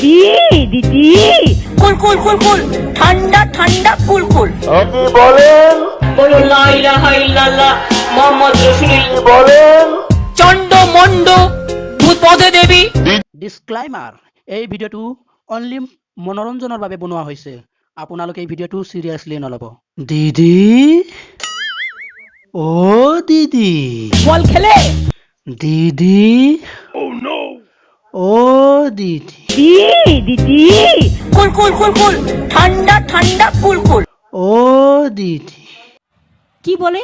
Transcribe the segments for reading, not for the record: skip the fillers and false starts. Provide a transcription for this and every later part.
দিদি দিদি কুল কুল কুল কুল ঠান্ডা ঠান্ডা কুল কুল আপনি বলেন বলো লা ইলাহা ইল্লাল্লাহ মুহাম্মদ রাসূলুল্লাহ বলেন চন্ড মন্ড ভূতপদে দেবী। ডিসক্লাইমাৰ এই ভিডিঅ'টো অনলি মনোৰঞ্জনৰ বাবে বনোৱা হৈছে। আপোনালোকে এই ভিডিঅ'টো চিৰিয়াছলি নল'ব। দিদি অ দিদি বল খেলে দিদি ও দিদি দিদি কুল কুল কুল কুল ঠান্ডা ঠান্ডা কুল কুল ও দিদি কি বলে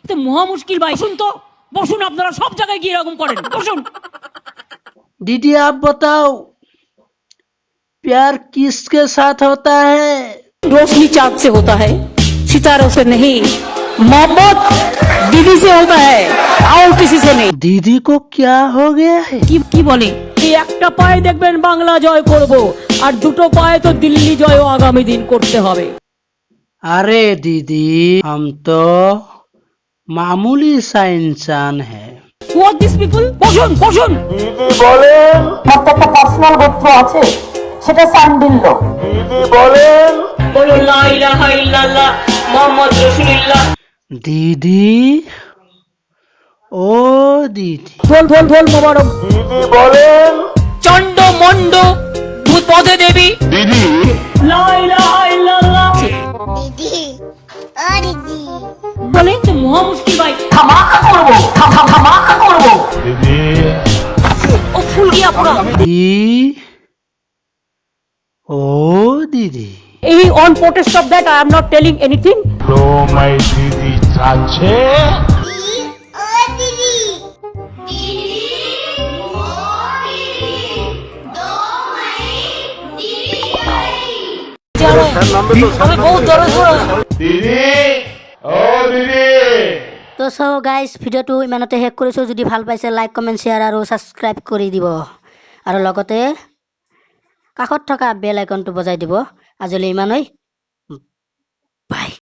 তো মহা মুশকিল ভাই। শুন তো বসুন, আপনারা সব জায়গায় গিয়ে এরকম করেন, বসুন। दीदी आप बताओ प्यार किसके साथ होता है? रोशनी चाँद से होता है, सितारों से नहीं। मोहब्बत दीदी से होता है और किसी से नहीं। दीदी को क्या हो गया है? কি বলে এই একটা পায়ে দেখবেন বাংলা জয় করব, আর দুটো পায়ে তো দিল্লি জয়ও আগামী দিন করতে হবে। अरे दीदी हम तो मामूली सा इंसान है। What these people? বসুন বসুন। দিদি বলেন একটা পার্সোনাল গোত্র আছে, সেটা সানবিল্ল। দিদি বলেন বলো লা ইলাহা ইল্লাল্লাহ মুহাম্মদ রাসূলুল্লাহ। दीदी ओ दीदी ঢোল ঢোল ঢোল মোবারক। দিদি বলেন চন্ড মন্ড ভূতপদে দেবী লা ইলাহা ইল্লাল্লাহ दीदी ओ दीदी বলে তো মহা মুশকিল ভাই। ধামাকা করবো, ধামাকা করবো। ও ফুল গিয়া পুরা। दी ओ दीदी এই on protest of that I am not telling anything. মাই দিদি চাচ্ছে ओ दीदी আমি বহুত দরদ দিদি ও দিদি তো সো গাইজ ভিডিঅ'টো ইমানতে শেষ কৰিছোঁ। যদি ভাল পাইছে লাইক কমেণ্ট শ্বেয়াৰ আৰু ছাবস্ক্ৰাইব কৰি দিব, আৰু লগতে কাষত থকা বেল আইকনটো বজাই দিব। আজিলৈ ইমানেই, বাই।